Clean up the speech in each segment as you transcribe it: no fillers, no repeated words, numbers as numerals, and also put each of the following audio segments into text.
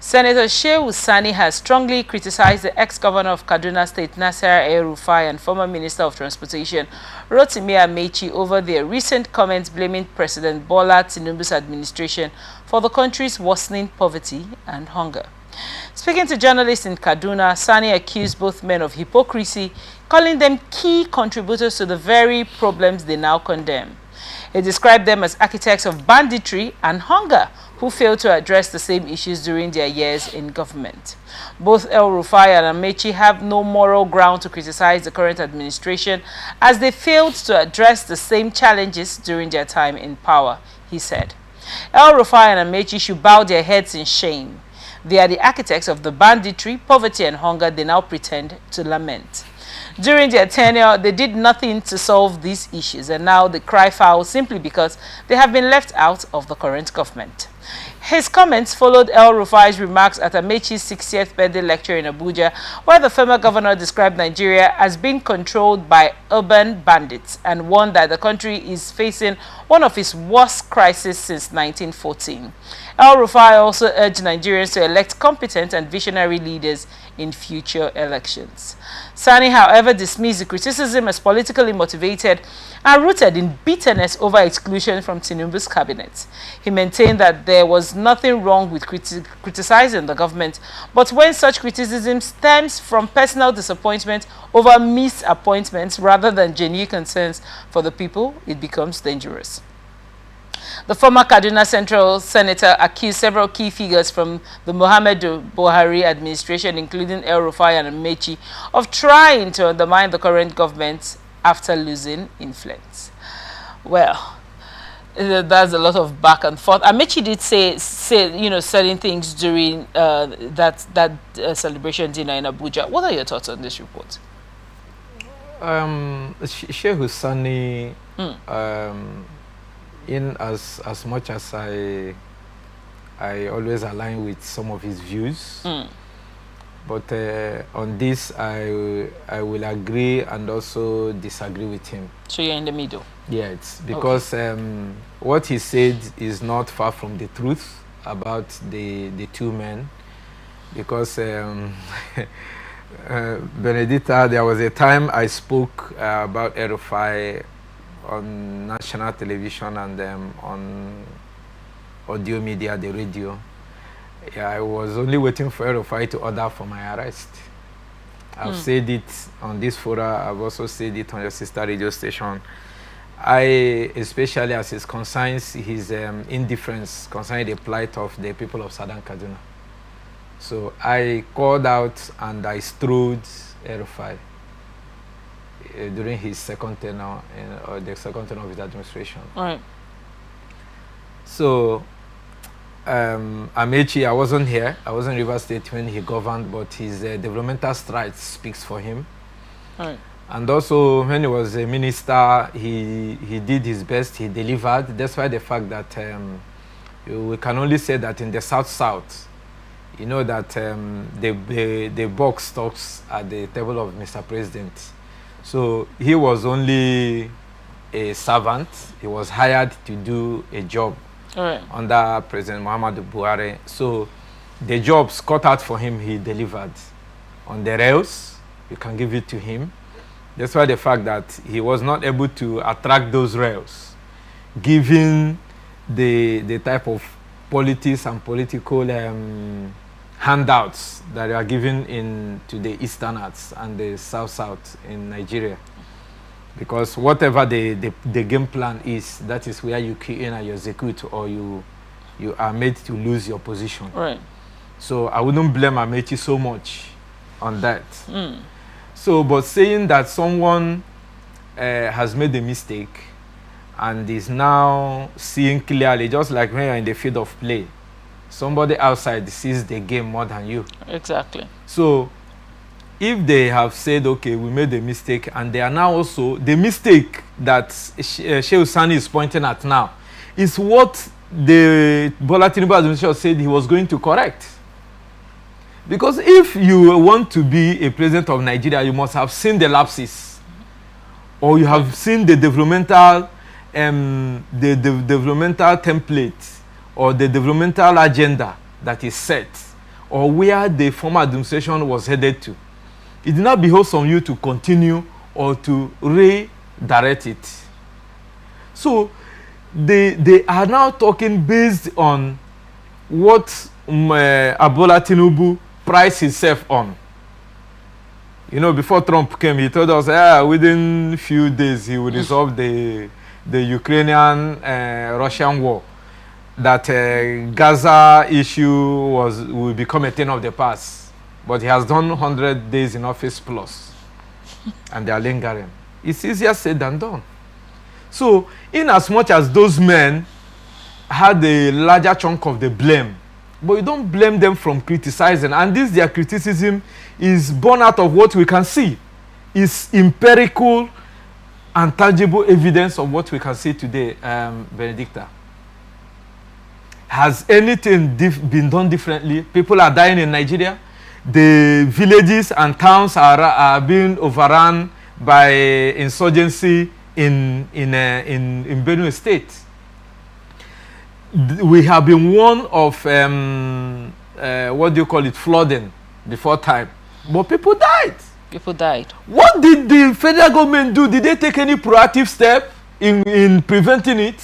Senator Shehu Sani has strongly criticized the ex-governor of Kaduna State, Nasir El-Rufai, and former Minister of Transportation, Rotimi Amaechi, over their recent comments blaming President Bola Tinubu's administration for the country's worsening poverty and hunger. Speaking to journalists in Kaduna, Sani accused both men of hypocrisy, calling them key contributors to the very problems they now condemn. He described them as architects of banditry and hunger, who failed to address the same issues during their years in government. Both El-Rufai and Amaechi have no moral ground to criticize the current administration, as they failed to address the same challenges during their time in power, he said. El-Rufai and Amaechi should bow their heads in shame. They are the architects of the banditry, poverty and hunger they now pretend to lament. During their tenure, they did nothing to solve these issues, and now they cry foul simply because they have been left out of the current government. His comments followed El-Rufai's remarks at Amaechi's 60th birthday lecture in Abuja, where the former governor described Nigeria as being controlled by urban bandits and warned that the country is facing one of its worst crises since 1914. El-Rufai also urged Nigerians to elect competent and visionary leaders in future elections. Sani, however, dismissed the criticism as politically motivated and rooted in bitterness over exclusion from Tinubu's cabinet. He maintained that there was nothing wrong with criticizing the government, but when such criticism stems from personal disappointment over missed appointments rather than genuine concerns for the people, it becomes dangerous. The former Kaduna Central Senator accused several key figures from the Muhammadu Buhari administration, including El-Rufai and Amaechi, of trying to undermine the current government after losing influence. Well, that's a lot of back and forth. Amaechi did say certain things during that celebration dinner in Abuja. What are your thoughts on this report? Shehu Sani, in as much as I always align with some of his views, but on this I will agree and also disagree with him. So you're in the middle? Yeah, it's because what he said is not far from the truth about the two men, because Benedita, there was a time I spoke about El-Rufai on national television and on audio media, the radio. Yeah, I was only waiting for El-Rufai to order for my arrest. I've said it on this forum. I've also said it on your sister radio station. Especially as it concerns his indifference concerning the plight of the people of Southern Kaduna. So I called out and I strode El-Rufai during his second tenure, or the second tenure of his administration. All right. So, Amaechi, I wasn't here. I was in Rivers State when he governed, but his developmental strides speaks for him. All right. And also, when he was a minister, he did his best. He delivered. That's why the fact that we can only say that in the South, you know that the buck stops at the table of Mr. President. So he was only a servant. He was hired to do a job under President Muhammadu Buhari. So the jobs cut out for him, he delivered. On the rails, you can give it to him. That's why the fact that he was not able to attract those rails, given the type of politics and political handouts that are given to the Easterners and the South in Nigeria. Because whatever the game plan is, that is where you key in and you execute, or you are made to lose your position. Right. So I wouldn't blame Amaechi so much on that. So, but saying that someone has made a mistake and is now seeing clearly, just like when you're in the field of play, somebody outside sees the game more than you. Exactly. So if they have said, okay, we made a mistake, and they are now also, the mistake that Shehu Sani is pointing at now is what the Bola Tinubu administration said he was going to correct. Because if you want to be a president of Nigeria, you must have seen the lapses, or you have seen the developmental template or the developmental agenda that is set, or where the former administration was headed to. It did not behoove on you to continue or to redirect it. So they are now talking based on what Bola Tinubu priced himself on. You know, before Trump came, he told us within a few days he would resolve the Ukrainian-Russian war. That Gaza issue will become a thing of the past. But he has done 100 days in office plus. And they are lingering. It's easier said than done. So, in as much as those men had a larger chunk of the blame, but you don't blame them from criticizing. And this, their criticism, is born out of what we can see. It's empirical and tangible evidence of what we can see today, Benedicta. Has anything been done differently? People are dying in Nigeria. The villages and towns are being overrun by insurgency in Benue State. We have been warned of flooding before time, but people died. People died. What did the federal government do? Did they take any proactive step in preventing it?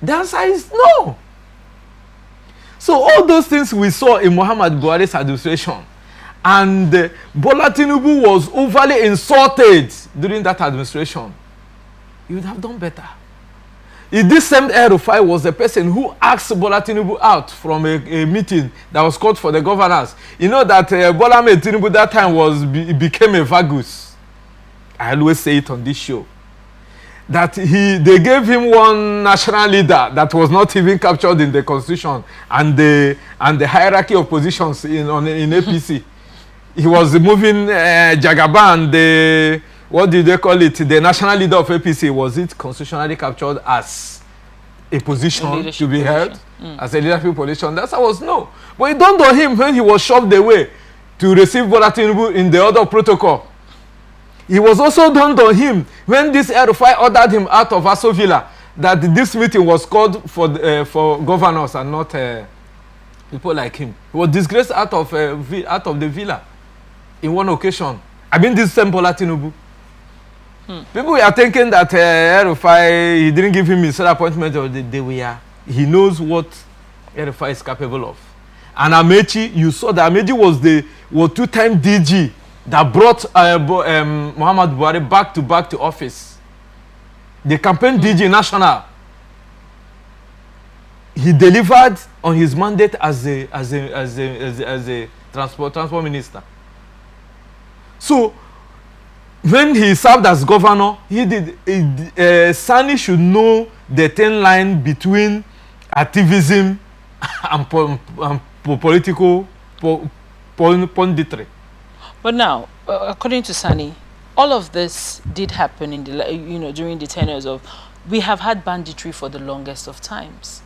The answer is no. So all those things we saw in Muhammad Buhari's administration, and Bola Tinubu was overly insulted during that administration, you would have done better. If this same El-Rufai was the person who asked Bola Tinubu out from a meeting that was called for the governors, you know that Bola Tinubu that time became a vagus. I always say it on this show. That they gave him one national leader that was not even captured in the constitution and the hierarchy of positions in APC. He was moving Jagaban, what did they call it? The national leader of APC, was it constitutionally captured as a position to be held as a leadership position? That's how it was no. But it dawned on him when he was shoved away to receive Bola Tinubu in the order of protocol. It was also done on him when this El-Rufai ordered him out of Aso Villa, that this meeting was called for governors and not people like him. He was disgraced out of the villa in one occasion. I mean, this same Bola Tinubu. People were thinking that El-Rufai, he didn't give him his appointment, or he knows what El-Rufai is capable of. And Amaechi, you saw that Amaechi was two-time DG that brought Muhammad Buhari back to office. The campaign DG national. He delivered on his mandate as a transport minister. So when he served as governor, Sani should know the thin line between activism and political punditry. But now, according to Sani, all of this did happen in the during the tenures of. We have had banditry for the longest of times.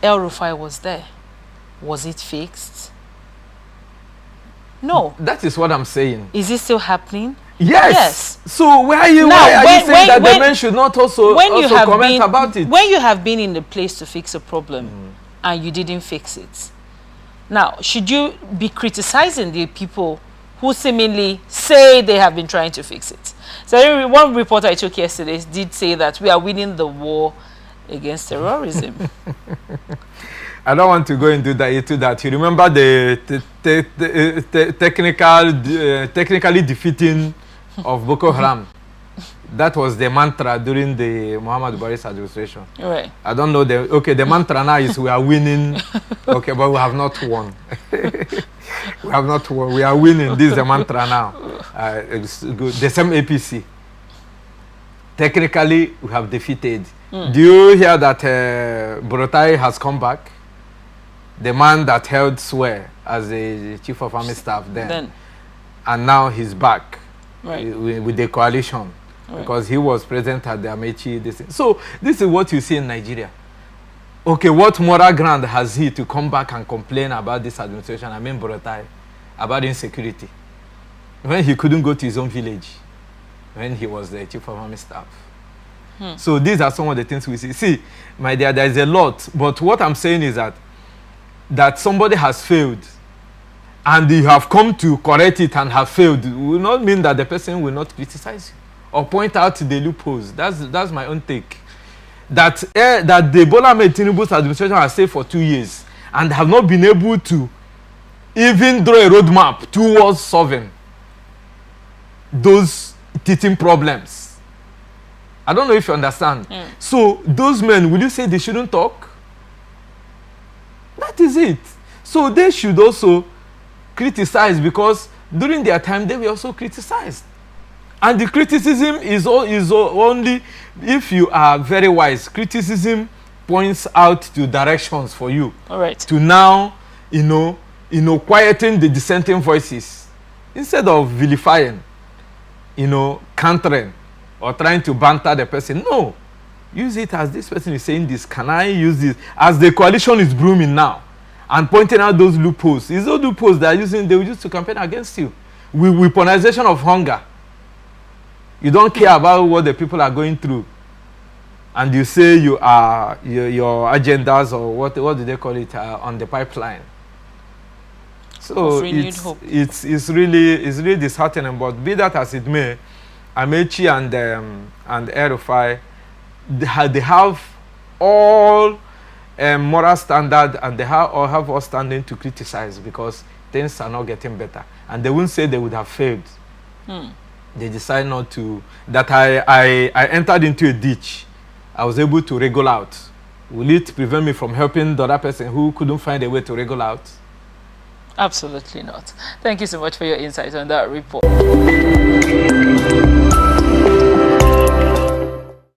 El-Rufai was there. Was it fixed? No. That is what I'm saying. Is it still happening? Yes. So why are you saying that the men should not also comment about it? When you have been in the place to fix a problem and you didn't fix it, now should you be criticizing the people who seemingly say they have been trying to fix it? So one report I took yesterday did say that we are winning the war against terrorism. I don't want to go into that. You remember the technically defeating of Boko Haram? That was the mantra during the Muhammad Buhari's administration. Right. I don't know. The mantra now is we are winning. Okay, but we have not won. We have not won. We are winning. This is the mantra now. It's good. The same APC. Technically, we have defeated. Do you hear that Borotai has come back? The man that held sway as the chief of army staff then. And now he's back with the coalition. Because he was present at the Amaechi. So this is what you see in Nigeria. Okay, what moral ground has he to come back and complain about this administration, I mean Borotai, about insecurity, when he couldn't go to his own village, when he was the chief of army staff? So these are some of the things we see. See, my dear, there is a lot. But what I'm saying is that somebody has failed and you have come to correct it and have failed, will not mean that the person will not criticize you or point out the loopholes. That's my own take. That the Bola Tinubu's administration has stayed for 2 years and have not been able to even draw a roadmap towards solving those teething problems. I don't know if you understand. So those men, will you say they shouldn't talk? That is it. So they should also criticize, because during their time they were also criticized. And the criticism is only if you are very wise. Criticism points out to directions for you. All right. To now, quieting the dissenting voices instead of vilifying, countering or trying to banter the person. No, use it as this person is saying this. Can I use this? As the coalition is blooming now and pointing out those loopholes. It's those loopholes they will use to campaign against you. With weaponization of hunger. You don't care about what the people are going through, and you say you are your agendas, or what do they call it, on the pipeline. So it's really disheartening. But be that as it may, Amaechi and El-Rufai, they have all moral standard, and they have all standing to criticize, because things are not getting better, and they won't say they would have failed. They decide not to. That I entered into a ditch. I was able to wriggle out. Will it prevent me from helping the other person who couldn't find a way to wriggle out? Absolutely not. Thank you so much for your insight on that report.